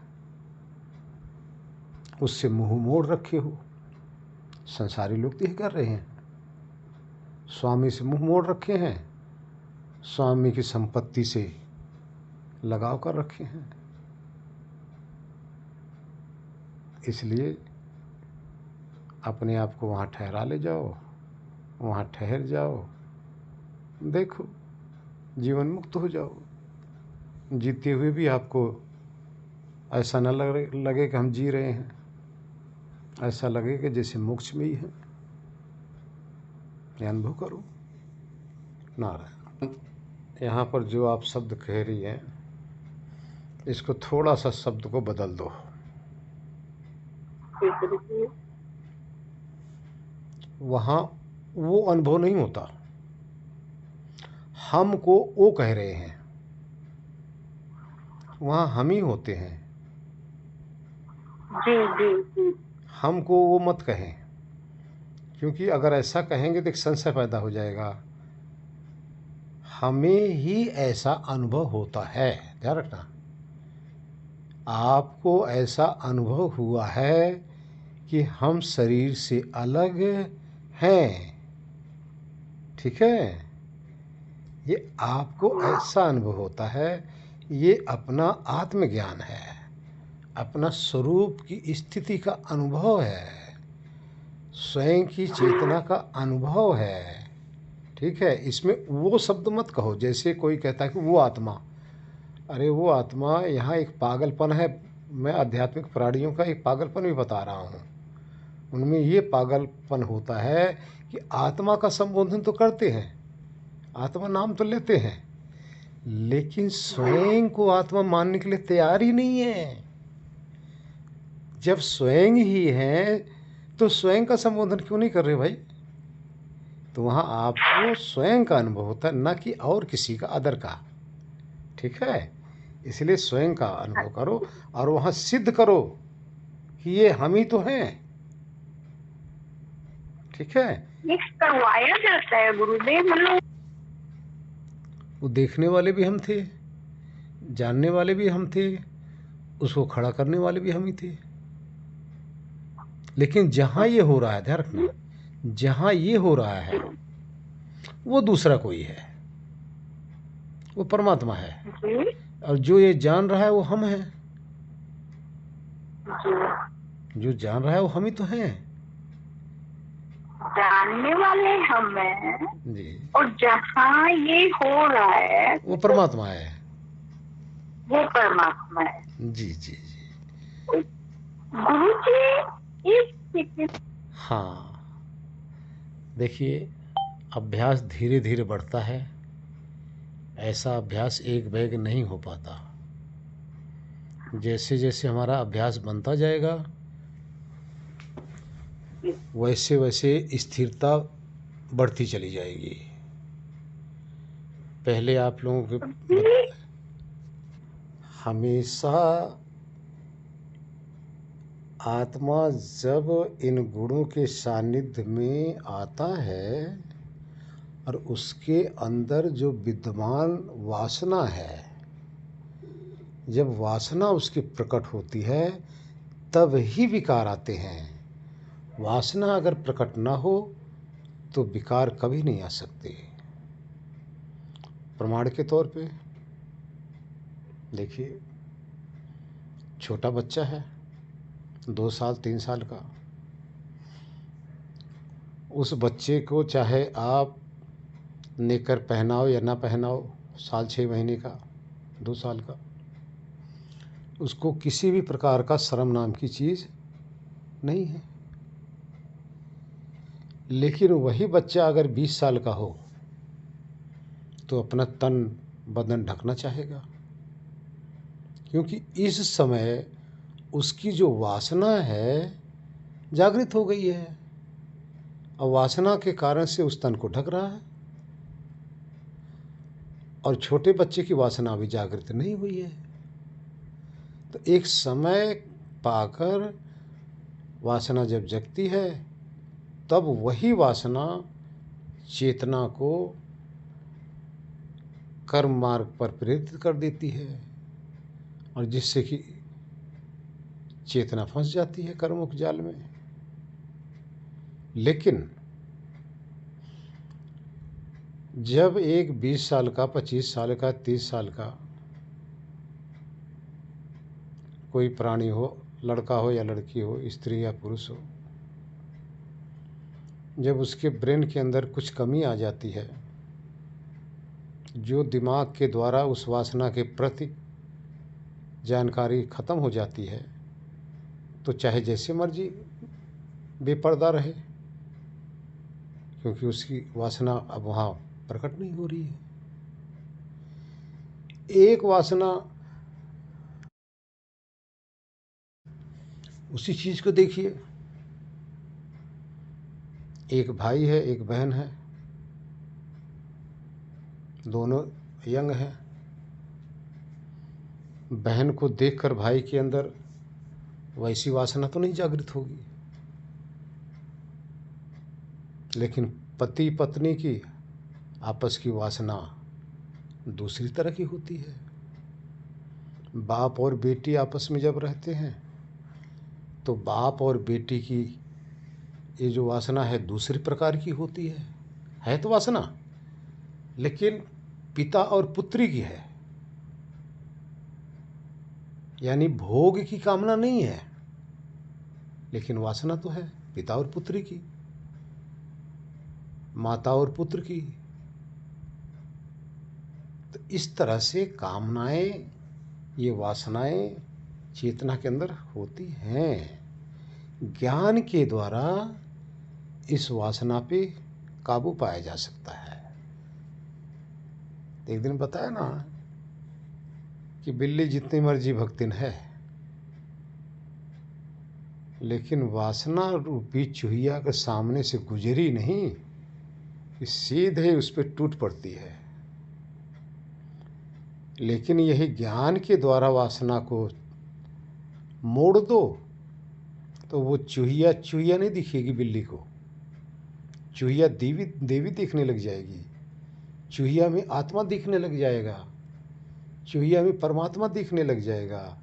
उससे मुंह मोड़ रखे हो। संसारी लोग तो यही कर रहे हैं, स्वामी से मुंह मोड़ रखे हैं, स्वामी की संपत्ति से लगाव कर रखे हैं। इसलिए अपने आप को वहाँ ठहरा ले जाओ, वहाँ ठहर जाओ, देखो जीवन मुक्त हो जाओ। जीते हुए भी आपको ऐसा न लगे कि हम जी रहे हैं, ऐसा लगे कि जैसे मोक्ष में ही है। ये अनुभव करो। नारायण। यहाँ पर जो आप शब्द कह रही हैं, इसको थोड़ा सा शब्द को बदल दो। वहाँ वो अनुभव नहीं होता, हमको वो कह रहे हैं, वहाँ हम ही होते हैं। जी जी जी। हमको वो मत कहें, क्योंकि अगर ऐसा कहेंगे तो एक संशय पैदा हो जाएगा। हमें ही ऐसा अनुभव होता है, ध्यान रखना। आपको ऐसा अनुभव हुआ है कि हम शरीर से अलग हैं, ठीक है। ये आपको ऐसा अनुभव होता है, ये अपना आत्मज्ञान है, अपना स्वरूप की स्थिति का अनुभव है, स्वयं की चेतना का अनुभव है, ठीक है। इसमें वो शब्द मत कहो जैसे कोई कहता है कि वो आत्मा, अरे वो आत्मा, यहाँ एक पागलपन है। मैं आध्यात्मिक प्राणियों का एक पागलपन भी बता रहा हूँ। उनमें ये पागलपन होता है कि आत्मा का संबोधन तो करते हैं, आत्मा नाम तो लेते हैं, लेकिन स्वयं को आत्मा मानने के लिए तैयार ही नहीं है। जब स्वयं ही है तो स्वयं का संबोधन क्यों नहीं कर रहे भाई? तो वहाँ आपको स्वयं का अनुभव होता है, न कि और किसी का, अदर का, ठीक है। इसलिए स्वयं का अनुभव करो और वहाँ सिद्ध करो कि ये हम ही तो हैं, ठीक है। ये करवाया जाता है गुरुदेव, मतलब वो देखने वाले भी हम थे, जानने वाले भी हम थे, उसको खड़ा करने वाले भी हम ही थे। लेकिन जहाँ ये हो रहा है, ध्यान रखना, जहाँ ये हो रहा है वो दूसरा कोई है, वो परमात्मा है, और जो ये जान रहा है वो हम हैं। जो जान रहा है वो हम ही तो हैं। जानने वाले हम हैं, जी, और जहाँ ये हो रहा है वो परमात्मा है। वो परमात्मा है। जी, जी, जी। गुरु जी इस स्थिति हाँ, देखिए, अभ्यास धीरे-धीरे बढ़ता है, ऐसा अभ्यास एक बैग नहीं हो पाता। जैसे-जैसे हमारा अभ्यास बनता जाएगा, वैसे-वैसे स्थिरता बढ़ती चली जाएगी। पहले आप लोगों के हमेशा आत्मा जब इन गुणों के सानिध्य में आता है और उसके अंदर जो विद्यमान वासना है, जब वासना उसकी प्रकट होती है तब ही विकार आते हैं। वासना अगर प्रकट ना हो तो विकार कभी नहीं आ सकते। प्रमाण के तौर पे देखिए, छोटा बच्चा है, 2 साल 3 साल का, उस बच्चे को चाहे आप नेकर पहनाओ या ना पहनाओ, साल 6 महीने का, 2 साल का, उसको किसी भी प्रकार का शर्म नाम की चीज़ नहीं है। लेकिन वही बच्चा अगर 20 साल का हो तो अपना तन बदन ढकना चाहेगा, क्योंकि इस समय उसकी जो वासना है जागृत हो गई है और वासना के कारण से उस तन को ढक रहा है। और छोटे बच्चे की वासना अभी जागृत नहीं हुई है, तो एक समय पाकर वासना जब जगती है तब वही वासना चेतना को कर्म मार्ग पर प्रेरित कर देती है और जिससे कि चेतना फंस जाती है कर्मों के जाल में। लेकिन जब एक 20 साल का, 25 साल का, 30 साल का कोई प्राणी हो, लड़का हो या लड़की हो, स्त्री या पुरुष हो, जब उसके ब्रेन के अंदर कुछ कमी आ जाती है, जो दिमाग के द्वारा उस वासना के प्रति जानकारी ख़त्म हो जाती है, तो चाहे जैसे मर्जी बेपर्दा रहे, क्योंकि उसकी वासना अब वहाँ प्रकट नहीं हो रही है। एक वासना उसी चीज़ को देखिए, एक भाई है, एक बहन है, दोनों यंग हैं। बहन को देखकर भाई के अंदर वैसी वासना तो नहीं जागृत होगी, लेकिन पति पत्नी की आपस की वासना दूसरी तरह की होती है। बाप और बेटी आपस में जब रहते हैं तो बाप और बेटी की ये जो वासना है दूसरी प्रकार की होती है तो वासना, लेकिन पिता और पुत्री की है, यानी भोग की कामना नहीं है, लेकिन वासना तो है पिता और पुत्री की, माता और पुत्र की। तो इस तरह से कामनाएं, ये वासनाएं चेतना के अंदर होती हैं। ज्ञान के द्वारा इस वासना पे काबू पाया जा सकता है। एक दिन बताया ना कि बिल्ली जितनी मर्जी भक्तिन है, लेकिन वासना रूपी चूहिया के सामने से गुजरी नहीं कि सीधे उस पर टूट पड़ती है। लेकिन यही ज्ञान के द्वारा वासना को मोड़ दो तो वो चूहिया चूहिया नहीं दिखेगी, बिल्ली को चूहिया देवी देवी दिखने लग जाएगी, चूहिया में आत्मा दिखने लग जाएगा, चूहिया में परमात्मा दिखने लग जाएगा।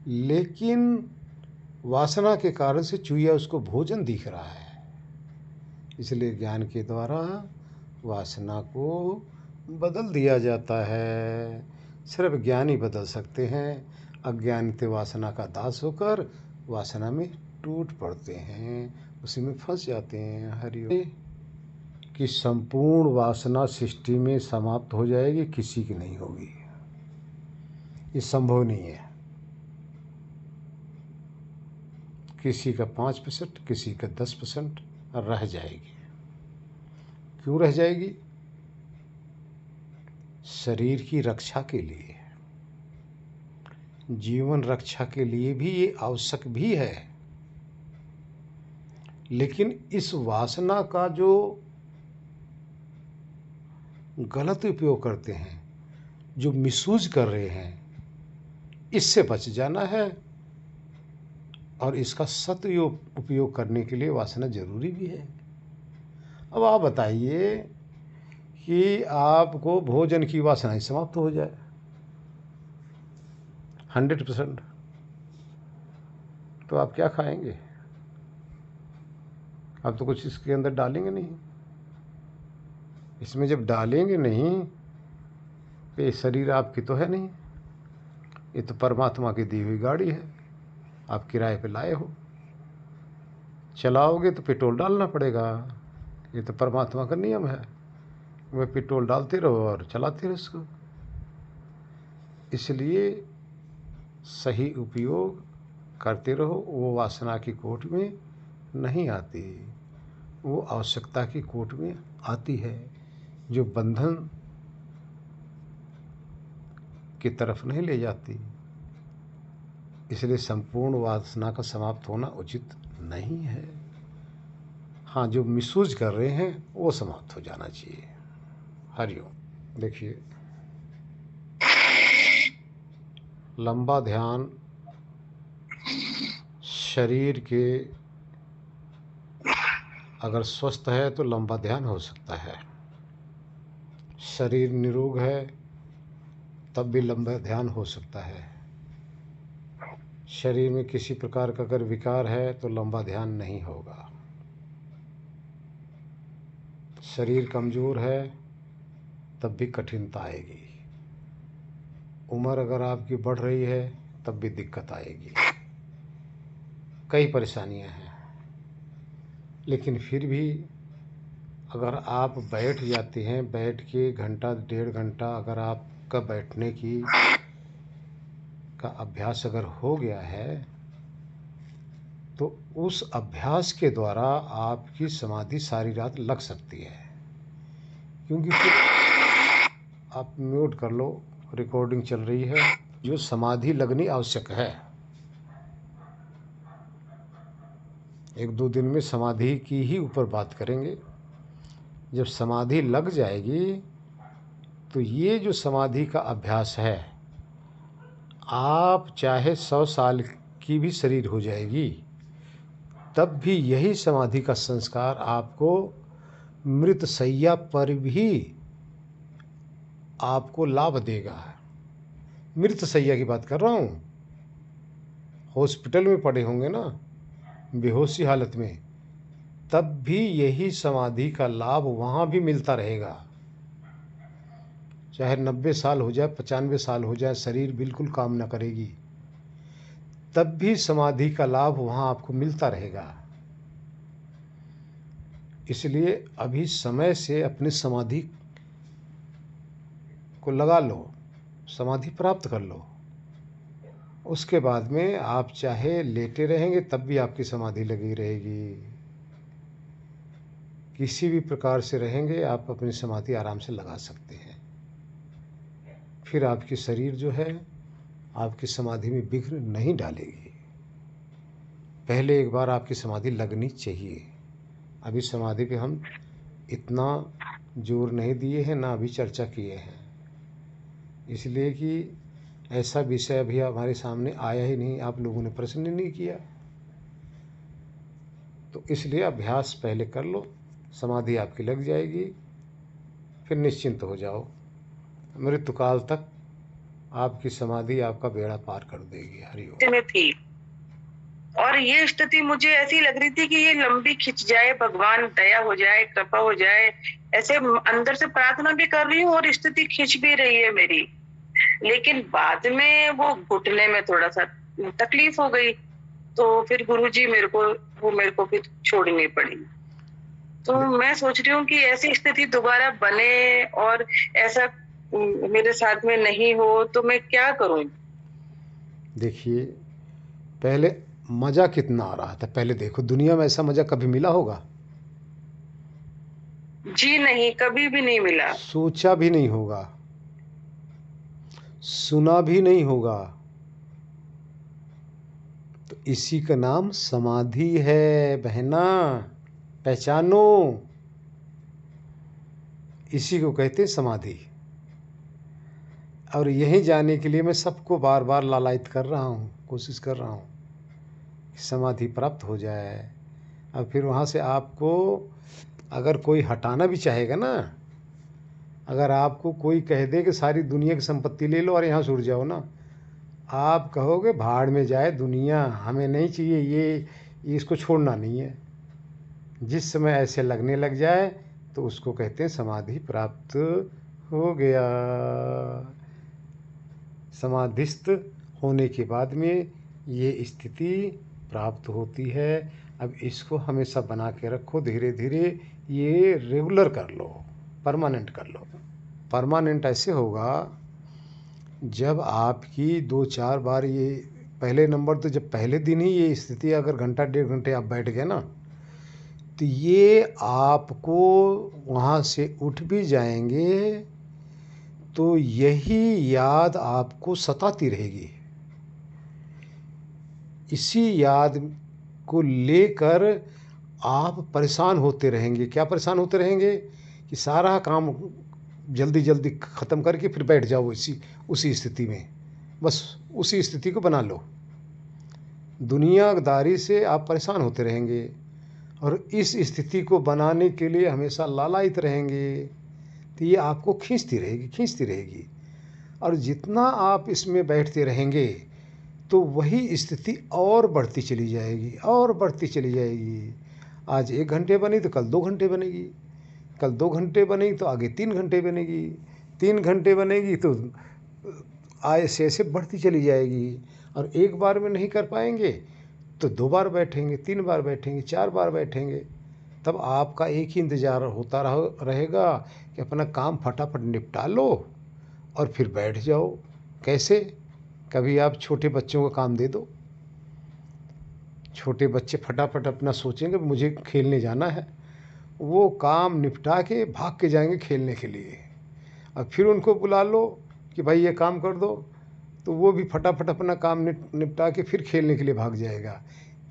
लेकिन वासना के कारण से चूहिया उसको भोजन दिख रहा है। इसलिए ज्ञान के द्वारा वासना को बदल दिया जाता है। सिर्फ ज्ञानी बदल सकते हैं। अज्ञानी वासना का दास होकर वासना में टूट पड़ते हैं, उसी में फंस जाते हैं। हरिओम। कि संपूर्ण वासना सृष्टि में समाप्त हो जाएगी, किसी की नहीं होगी, ये संभव नहीं है। किसी का 5%, किसी का 10% रह जाएगी। क्यों रह जाएगी? शरीर की रक्षा के लिए, जीवन रक्षा के लिए भी ये आवश्यक भी है। लेकिन इस वासना का जो गलत उपयोग करते हैं, जो मिसयूज कर रहे हैं, इससे बच जाना है। और इसका सदुपयोग उपयोग करने के लिए वासना जरूरी भी है। अब आप बताइए कि आपको भोजन की वासना ही समाप्त हो जाए 100%, तो आप क्या खाएंगे? आप तो कुछ इसके अंदर डालेंगे नहीं। इसमें जब डालेंगे नहीं, तो ये शरीर आपकी तो है नहीं, ये तो परमात्मा की दी हुई गाड़ी है, आप किराए पे लाए हो। चलाओगे तो पेट्रोल डालना पड़ेगा, ये तो परमात्मा का नियम है। वह पेट्रोल डालते रहो और चलाते रहो इसको। इसलिए सही उपयोग करते रहो। वो वासना की कोट में नहीं आती, वो आवश्यकता की कोट में आती है, जो बंधन की तरफ नहीं ले जाती। इसलिए संपूर्ण वासना का समाप्त होना उचित नहीं है। हाँ, जो मिसयूज कर रहे हैं वो समाप्त हो जाना चाहिए। हरिओम। देखिए, लंबा ध्यान शरीर के अगर स्वस्थ है तो लंबा ध्यान हो सकता है। शरीर निरोग है तब भी लंबा ध्यान हो सकता है। शरीर में किसी प्रकार का अगर विकार है तो लंबा ध्यान नहीं होगा। शरीर कमज़ोर है तब भी कठिनता आएगी। उम्र अगर आपकी बढ़ रही है तब भी दिक्कत आएगी। कई परेशानियां हैं। लेकिन फिर भी अगर आप बैठ जाते हैं, बैठ के घंटा 1.5 घंटा अगर आपका बैठने की का अभ्यास अगर हो गया है, तो उस अभ्यास के द्वारा आपकी समाधि सारी रात लग सकती है। क्योंकि फिर आप म्यूट कर लो, रिकॉर्डिंग चल रही है। जो समाधि लगनी आवश्यक है, 1-2 दिन में समाधि की ही ऊपर बात करेंगे। जब समाधि लग जाएगी तो ये जो समाधि का अभ्यास है, आप चाहे 100 साल की भी शरीर हो जाएगी, तब भी यही समाधि का संस्कार आपको मृत शैया पर भी आपको लाभ देगा। मृत शैया की बात कर रहा हूँ। हॉस्पिटल में पड़े होंगे ना, बेहोशी हालत में, तब भी यही समाधि का लाभ वहाँ भी मिलता रहेगा। चाहे 90 साल हो जाए, 95 साल हो जाए, शरीर बिल्कुल काम न करेगी, तब भी समाधि का लाभ वहाँ आपको मिलता रहेगा। इसलिए अभी समय से अपनी समाधि को लगा लो, समाधि प्राप्त कर लो। उसके बाद में आप चाहे लेटे रहेंगे तब भी आपकी समाधि लगी रहेगी। किसी भी प्रकार से रहेंगे आप अपनी समाधि आराम से लगा सकते हैं। फिर आपकी शरीर जो है आपकी समाधि में विघ्न नहीं डालेगी। पहले एक बार आपकी समाधि लगनी चाहिए। अभी समाधि पे हम इतना जोर नहीं दिए हैं, ना अभी चर्चा किए हैं, इसलिए कि ऐसा विषय अभी हमारे सामने आया ही नहीं, आप लोगों ने प्रश्न नहीं किया। तो इसलिए अभ्यास पहले कर लो, समाधि आपकी लग जाएगी, फिर निश्चिंत हो जाओ। मृत्युकाल तक आपकी समाधि आपका बेड़ा पार कर देगी। हरिओम। में थी और ये स्थिति मुझे ऐसी लग रही थी कि ये लंबी खिंच जाए, भगवान दया हो जाए, कृपा हो जाए। ऐसे अंदर से प्रार्थना भी कर रही हूँ और स्थिति खिंच भी रही है मेरी। लेकिन बाद में वो घुटने में थोड़ा सा तकलीफ हो गई। तो फिर गुरुजी मेरे को फिर छोड़नी पड़ी। तो मैं सोच रही हूँ कि ऐसी स्थिति दोबारा बने और ऐसा मेरे साथ में नहीं हो तो मैं क्या करूँ? देखिए, पहले मज़ा कितना आ रहा था, पहले देखो दुनिया में ऐसा मज़ा कभी मिला होगा? जी नहीं, कभी भी नहीं मिला। सोचा भी नहीं होगा, सुना भी नहीं होगा। तो इसी का नाम समाधि है बहना, पहचानो। इसी को कहते हैं समाधि। और यहीं जाने के लिए मैं सबको बार बार लालायित कर रहा हूँ, कोशिश कर रहा हूँ कि समाधि प्राप्त हो जाए। और फिर वहाँ से आपको अगर कोई हटाना भी चाहेगा ना, अगर आपको कोई कह दे कि सारी दुनिया की संपत्ति ले लो और यहाँ से उड़ जाओ ना, आप कहोगे भाड़ में जाए दुनिया, हमें नहीं चाहिए ये इसको छोड़ना नहीं है। जिस समय ऐसे लगने लग जाए तो उसको कहते हैं समाधि प्राप्त हो गया। समाधिस्थ होने के बाद में ये स्थिति प्राप्त होती है। अब इसको हमेशा बना के रखो, धीरे धीरे ये रेगुलर कर लो, परमानेंट कर लो। परमानेंट ऐसे होगा जब आपकी 2-4 बार ये, पहले नंबर तो जब पहले दिन ही ये स्थिति अगर घंटा 1.5 घंटे आप बैठ गए ना, तो ये आपको वहाँ से उठ भी जाएंगे तो यही याद आपको सताती रहेगी। इसी याद को लेकर आप परेशान होते रहेंगे। क्या परेशान होते रहेंगे कि सारा काम जल्दी जल्दी ख़त्म करके फिर बैठ जाओ उसी स्थिति में, बस उसी स्थिति को बना लो। दुनियादारी से आप परेशान होते रहेंगे और इस स्थिति को बनाने के लिए हमेशा लालायित रहेंगे। तो ये आपको खींचती रहेगी। और जितना आप इसमें बैठते रहेंगे तो वही स्थिति और बढ़ती चली जाएगी। आज 1 घंटे बनी तो कल 2 घंटे बनेगी, कल 2 घंटे बनेगी तो आगे 3 घंटे बनेगी, 3 घंटे बनेगी तो ऐसे ऐसे बढ़ती चली जाएगी। और एक बार में नहीं कर पाएंगे तो 2 बार बैठेंगे, 3 बार बैठेंगे, 4 बार बैठेंगे। तब आपका एक ही इंतज़ार होता रहेगा कि अपना काम फटाफट निपटा लो और फिर बैठ जाओ। कैसे? कभी आप छोटे बच्चों का काम दे दो, छोटे बच्चे फटाफट अपना सोचेंगे मुझे खेलने जाना है, वो काम निपटा के भाग के जाएंगे खेलने के लिए। और फिर उनको बुला लो कि भाई ये काम कर दो, तो वो भी फटाफट अपना काम निपटा के फिर खेलने के लिए भाग जाएगा।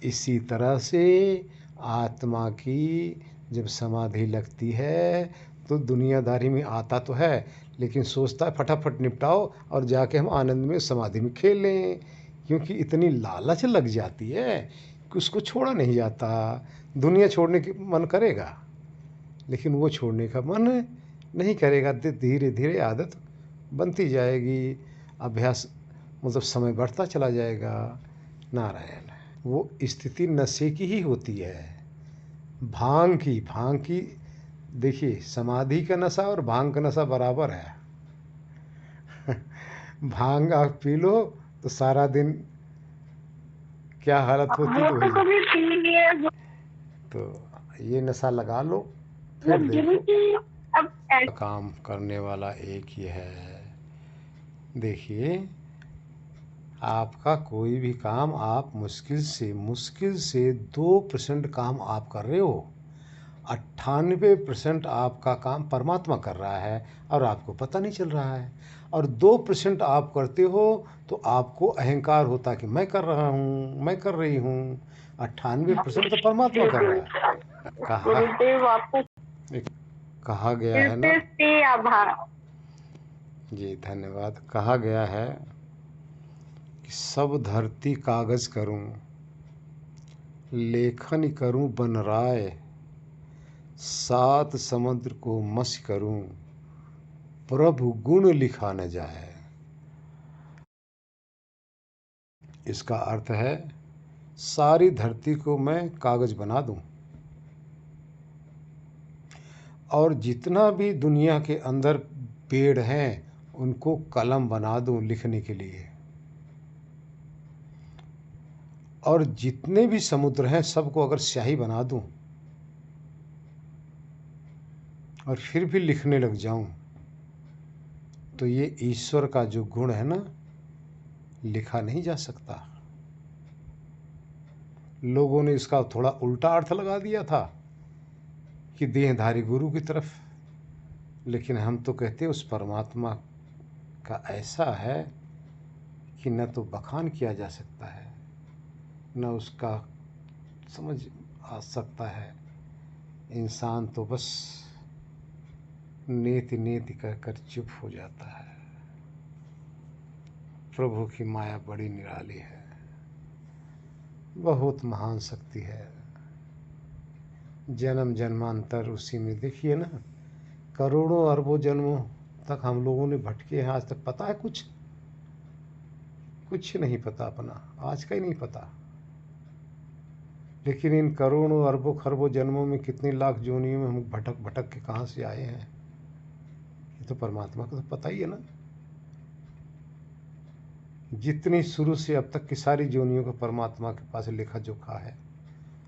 इसी तरह से आत्मा की जब समाधि लगती है तो दुनियादारी में आता तो है, लेकिन सोचता है फटाफट निपटाओ और जाके हम आनंद में समाधि में खेल लें। क्योंकि इतनी लालच लग जाती है कि उसको छोड़ा नहीं जाता। दुनिया छोड़ने की मन करेगा लेकिन वो छोड़ने का मन नहीं करेगा। धीरे धीरे आदत बनती जाएगी, अभ्यास मतलब समय बढ़ता चला जाएगा। नारायण। वो स्थिति नशे की ही होती है, भांग की। देखिए, समाधि का नशा और भांग का नशा बराबर है। भांग आप पी लो तो सारा दिन क्या हालत होती तो वही। तो ये नशा लगा लो, फिर देखो काम करने वाला एक ही है। देखिए, आपका कोई भी काम आप मुश्किल से 2% काम आप कर रहे हो, 98% आपका काम परमात्मा कर रहा है और आपको पता नहीं चल रहा है। और 2% आप करते हो तो आपको अहंकार होता कि मैं कर रहा हूँ, मैं कर रही हूँ। 98% तो परमात्मा कर रहा है। कहा गया है ना जी, धन्यवाद। कहा गया है कि सब धरती कागज करूं, लेखन करूं बन राय, 7 समुद्र को मस करूं, प्रभु गुण लिखा न जाए। इसका अर्थ है सारी धरती को मैं कागज बना दूं और जितना भी दुनिया के अंदर पेड़ हैं उनको कलम बना दूं लिखने के लिए। और जितने भी समुद्र हैं सबको अगर स्याही बना दूं और फिर भी लिखने लग जाऊं, तो ये ईश्वर का जो गुण है ना, लिखा नहीं जा सकता। लोगों ने इसका थोड़ा उल्टा अर्थ लगा दिया था कि देहधारी गुरु की तरफ, लेकिन हम तो कहते हैं उस परमात्मा का ऐसा है कि न तो बखान किया जा सकता है, न उसका समझ आ सकता है। इंसान तो बस नेति नेति कहकर चुप हो जाता है। प्रभु की माया बड़ी निराली है, बहुत महान शक्ति है। जन्म जन्मांतर उसी में, देखिए ना, करोड़ों अरबों जन्मों तक हम लोगों ने भटके हैं। आज तक पता है कुछ? कुछ नहीं पता, अपना आज का ही नहीं पता। लेकिन इन करोड़ों अरबों खरबों जन्मों में कितनी लाख जोनियों में हम भटक भटक के कहाँ से आए हैं, ये तो परमात्मा को तो पता ही है ना। जितनी शुरू से अब तक की सारी जोनियों का परमात्मा के पास लेखा जोखा है,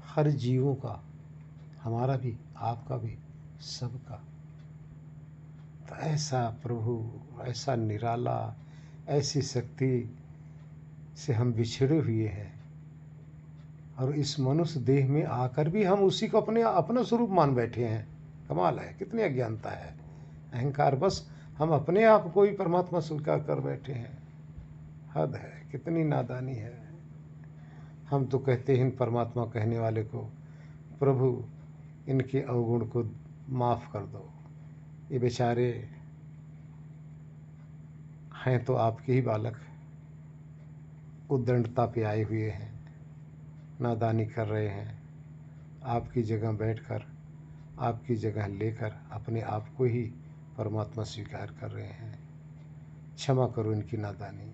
हर जीवों का, हमारा भी, आपका भी, सबका। तो ऐसा प्रभु, ऐसा निराला, ऐसी शक्ति से हम बिछड़े हुए हैं, और इस मनुष्य देह में आकर भी हम उसी को अपना स्वरूप मान बैठे हैं। कमाल है, कितनी अज्ञानता है, अहंकार। बस हम अपने आप को ही परमात्मा स्वीकार कर बैठे हैं। हद है, कितनी नादानी है। हम तो कहते हैं परमात्मा कहने वाले को, प्रभु इनके अवगुण को माफ़ कर दो, ये बेचारे हैं तो आपके ही बालक, उद्दंडता पे आए हुए हैं, नादानी कर रहे हैं। आपकी जगह बैठकर, आपकी जगह लेकर अपने आप को ही परमात्मा स्वीकार कर रहे हैं। क्षमा करो इनकी नादानी।